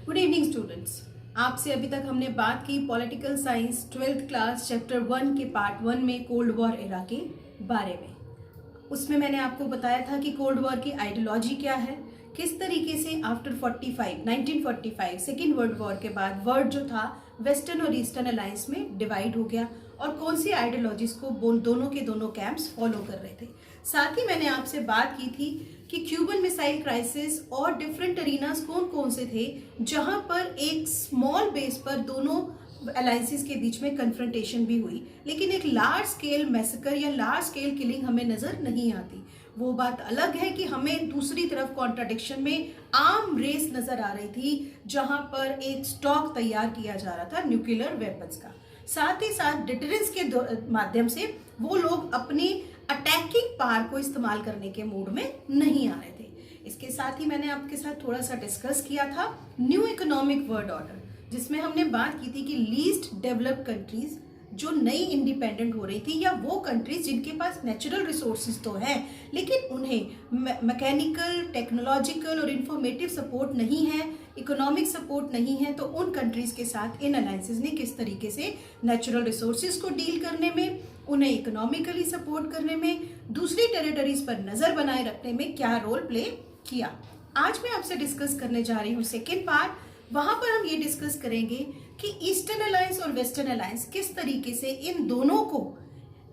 Good evening students. आपसे अभी तक हमने बात की political science 12th class chapter 1 के पार्ट 1 में कोल्ड वॉर एरा के बारे में। उसमें मैंने आपको बताया था कि कोल्ड वॉर की आइडियोलॉजी क्या है, किस तरीके से आफ्टर 1945 सेकेंड वर्ल्ड वॉर के बाद वर्ल्ड जो था वेस्टर्न और ईस्टर्न अलायंस में डिवाइड हो गया और कौन सी आइडियोलॉजीज को दोनों के दोनों कैंप्स फॉलो कर रहे थे। साथ ही मैंने आपसे बात की थी कि क्यूबन मिसाइल क्राइसिस और डिफरेंट अरीनास कौन कौन से थे जहां पर एक स्मॉल बेस पर दोनों अलायंसेस के बीच में कन्फ्रंटेशन भी हुई, लेकिन एक लार्ज स्केल मैसेकर या लार्ज स्केल किलिंग हमें नजर नहीं आती। वो बात अलग है कि हमें दूसरी तरफ कॉन्ट्राडिक्शन में आर्म रेस नजर आ रही थी जहां पर एक स्टॉक तैयार किया जा रहा था न्यूक्लियर वेपन्स का। साथ ही साथ डिटरेंस के माध्यम से वो लोग अपनी अटैकिंग पावर को इस्तेमाल करने के मूड में नहीं आ रहे थे। इसके साथ ही मैंने आपके साथ थोड़ा सा डिस्कस किया था न्यू इकोनॉमिक वर्ल्ड ऑर्डर, जिसमें हमने बात की थी कि लीस्ट डेवलप्ड कंट्रीज जो नई इंडिपेंडेंट हो रही थी या वो कंट्रीज जिनके पास नेचुरल रिसोर्सेज तो हैं लेकिन उन्हें मैकेनिकल, टेक्नोलॉजिकल और इंफॉर्मेटिव सपोर्ट नहीं है, इकोनॉमिक सपोर्ट नहीं है, तो उन कंट्रीज के साथ इन अलायंसेज ने किस तरीके से नेचुरल रिसोर्सेज को डील करने में, उन्हें इकोनॉमिकली सपोर्ट करने में, दूसरी टेरिटरीज पर नजर बनाए रखने में क्या रोल प्ले किया। आज मैं आपसे डिस्कस करने जा रही हूँ सेकेंड पार्ट। वहां पर हम ये डिस्कस करेंगे कि ईस्टर्न अलायंस और वेस्टर्न अलायंस किस तरीके से इन दोनों को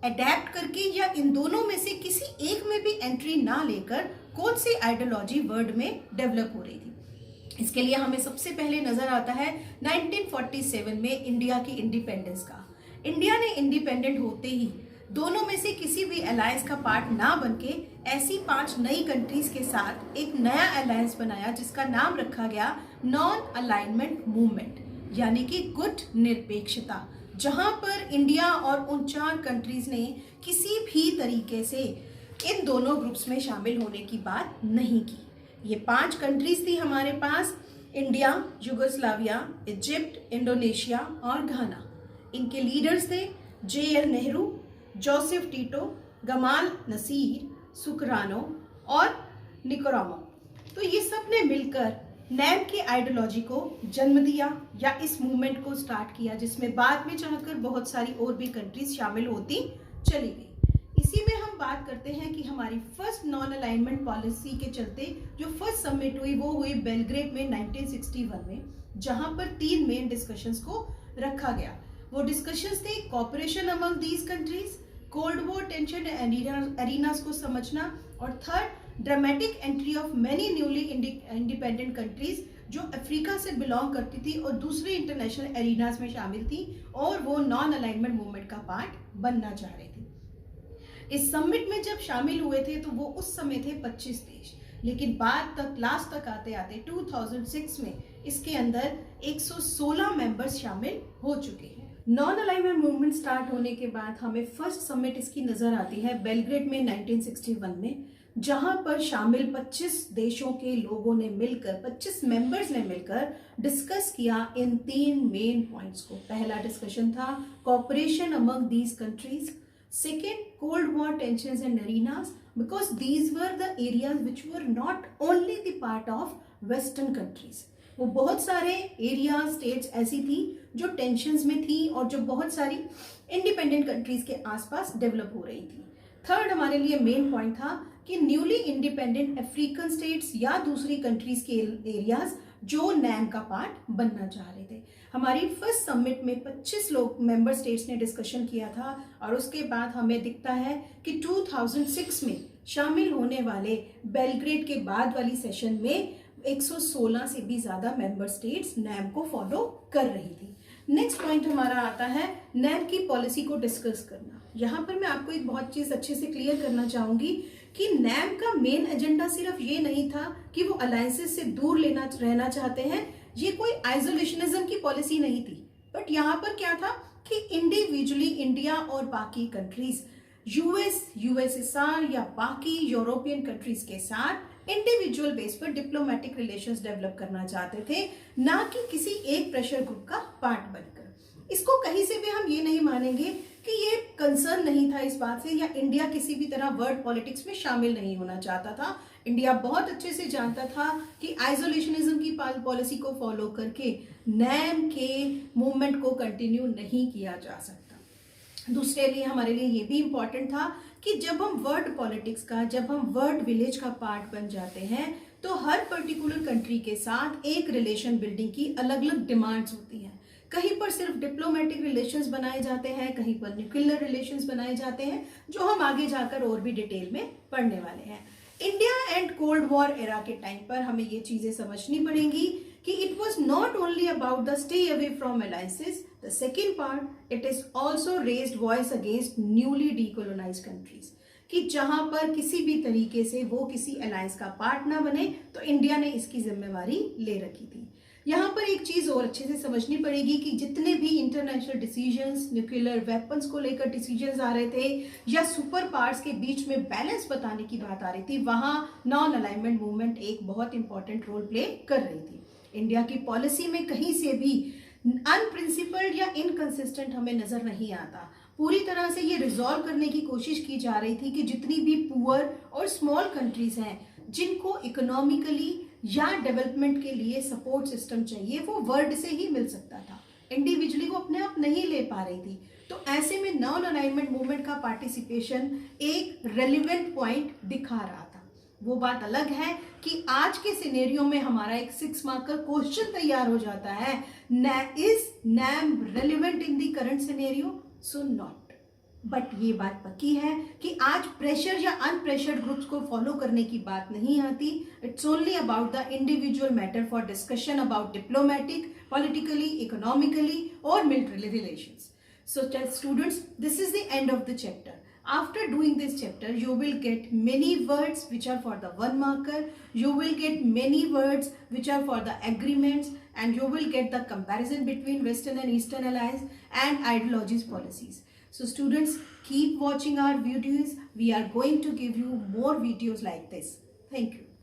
अडेप्ट करके या इन दोनों में से किसी एक में भी एंट्री ना लेकर कौन सी आइडियोलॉजी वर्ल्ड में डेवलप हो रही थी। इसके लिए हमें सबसे पहले नजर आता है 1947 में इंडिया की इंडिपेंडेंस का। इंडिया ने इंडिपेंडेंट होते ही दोनों में से किसी भी अलायंस का पार्ट ना बनके ऐसी 5 नई कंट्रीज के साथ एक नया अलायंस बनाया जिसका नाम रखा गया नॉन अलाइनमेंट मूवमेंट, यानी कि गुट निरपेक्षता, जहां पर इंडिया और उन 4 कंट्रीज ने किसी भी तरीके से इन दोनों ग्रुप्स में शामिल होने की बात नहीं की। ये 5 कंट्रीज थी हमारे पास, इंडिया, युगोस्लाविया, इजिप्ट, इंडोनेशिया और घाना। इनके लीडर्स थे JL Nehru, Joseph Tito, Gamal Nasser, Sukarno और निकोरामो। तो ये सब ने मिलकर नैम की आइडियोलॉजी को जन्म दिया या इस मूवमेंट को स्टार्ट किया, जिसमें बाद में चाहकर बहुत सारी और भी कंट्रीज शामिल होती चली गई। इसी में हम बात करते हैं कि हमारी फर्स्ट नॉन अलाइनमेंट पॉलिसी के चलते जो फर्स्ट समिट हुई वो हुई बेलग्रेड में 1961 में, जहां पर 3 मेन डिस्कशंस को रखा गया। वो डिस्कशंस थे cooperation among these countries, cold war tension arenas को समझना, और third dramatic entry of many newly independent countries जो अफ्रीका से बिलोंग करती थी और दूसरे इंटरनेशनल एरिनास में शामिल थी और वो नॉन अलाइनमेंट मूवमेंट का पार्ट बनना चाह रही थी। इस समिट में जब शामिल हुए थे तो वो उस समय थे 25 देश, लेकिन बाद तक लास्ट तक आते आते 2006 में इसके अंदर 116 मेंबर्स शामिल हो चुके हैं। नॉन अलाइनमेंट मूवमेंट स्टार्ट होने के बाद हमें फर्स्ट समिट इसकी नजर आती है बेलग्रेड में 1961 में, जहां पर शामिल 25 देशों के लोगों ने मिलकर, 25 मेंबर्स ने मिलकर डिस्कस किया इन 3 मेन पॉइंट्स को। पहला डिस्कशन था cooperation among these countries, second cold war tensions and arenas, because these were the areas which were not only the part of western countries. वो बहुत सारे एरिया स्टेट्स ऐसी थी जो टेंशंस में थी और जो बहुत सारी इंडिपेंडेंट कंट्रीज के आसपास डेवलप हो रही थी। थर्ड हमारे लिए मेन पॉइंट था कि न्यूली इंडिपेंडेंट अफ्रीकन स्टेट्स या दूसरी कंट्रीज के एरियाज जो नैम का पार्ट बनना चाह रहे थे। हमारी फर्स्ट समिट में 25 लोग मेंबर स्टेट्स ने डिस्कशन किया था और उसके बाद हमें दिखता है कि 2006 में शामिल होने वाले बेलग्रेड के बाद वाली सेशन में 116 से भी ज्यादा मेंबर स्टेट्स नैम को फॉलो कर रही थी। नेक्स्ट पॉइंट हमारा आता है नैम की पॉलिसी को डिस्कस करना। यहाँ पर मैं आपको एक बहुत चीज अच्छे से क्लियर करना चाहूंगी कि नैम का मेन एजेंडा सिर्फ ये नहीं था कि वो अलायंसेस से दूर रहना चाहते हैं, ये कोई आइसोलेशनिज्म की पॉलिसी नहीं थी, बट यहाँ पर क्या था कि इंडिविजुअली इंडिया और बाकी कंट्रीज USSR या बाकी यूरोपियन कंट्रीज के साथ इंडिविजुअल बेस पर डिप्लोमेटिक रिलेशंस डेवलप करना चाहते थे, ना कि किसी एक प्रेशर ग्रुप का पार्ट बनकर। इसको कहीं से भी हम ये नहीं मानेंगे कि ये कंसर्न नहीं था इस बात से या इंडिया किसी भी तरह वर्ल्ड पॉलिटिक्स में शामिल नहीं होना चाहता था। इंडिया बहुत अच्छे से जानता था कि आइसोलेशनिज्म की पॉलिसी को फॉलो करके नैम के मूवमेंट को कंटिन्यू नहीं किया जा सकता। दूसरे लिए हमारे लिए ये भी इम्पॉर्टेंट था कि जब हम वर्ल्ड पॉलिटिक्स का, जब हम वर्ल्ड विलेज का पार्ट बन जाते हैं तो हर पर्टिकुलर कंट्री के साथ एक रिलेशन बिल्डिंग की अलग अलग डिमांड्स होती हैं। कहीं पर सिर्फ डिप्लोमेटिक रिलेशंस बनाए जाते हैं, कहीं पर न्यूक्लियर रिलेशंस बनाए जाते हैं, जो हम आगे जाकर और भी डिटेल में पढ़ने वाले हैं। India and cold war era के टाइम पर हमें ये चीजें समझनी पड़ेंगी कि it was not only about the stay away from alliances, the second part it is also raised voice against newly decolonised countries, कि जहां पर किसी भी तरीके से वो किसी अलायंस का पार्ट ना बने, तो इंडिया ने इसकी जिम्मेवारी ले रखी थी। यहाँ पर एक चीज और अच्छे से समझनी पड़ेगी कि जितने भी इंटरनेशनल डिसीजंस, न्यूक्लियर वेपन्स को लेकर डिसीजंस आ रहे थे या सुपर पावर्स के बीच में बैलेंस बताने की बात आ रही थी, वहां नॉन अलाइनमेंट मूवमेंट एक बहुत इंपॉर्टेंट रोल प्ले कर रही थी। इंडिया की पॉलिसी में कहीं से भी अनप्रिंसिपल्ड या इनकंसिस्टेंट हमें नजर नहीं आता। पूरी तरह से ये रिजॉल्व करने की कोशिश की जा रही थी कि जितनी भी पुअर और स्मॉल कंट्रीज हैं जिनको इकोनॉमिकली या डेवलपमेंट के लिए सपोर्ट सिस्टम चाहिए, वो वर्ल्ड से ही मिल सकता था, इंडिविजुअली वो अपने आप नहीं ले पा रही थी। तो ऐसे में नॉन अलाइनमेंट मूवमेंट का पार्टिसिपेशन एक रेलिवेंट पॉइंट दिखा रहा था। वो बात अलग है कि आज के सिनेरियो में हमारा एक 6 मार्क का क्वेश्चन तैयार हो जाता है, is name relevant in the current scenario? So not. But ये बात पक्की है कि आज प्रेशर या अनप्रेशर्ड ग्रुप्स को फॉलो करने की बात नहीं आती। It's only about the individual matter for discussion about diplomatic, politically, economically और military relations. So students, this is the end of the chapter. After doing this chapter, you will get many words which are for the 1 marker. You will get many words which are for the agreements, and you will get the comparison between Western and Eastern alliance and ideologies policies. So students, keep watching our videos. We are going to give you more videos like this. Thank you.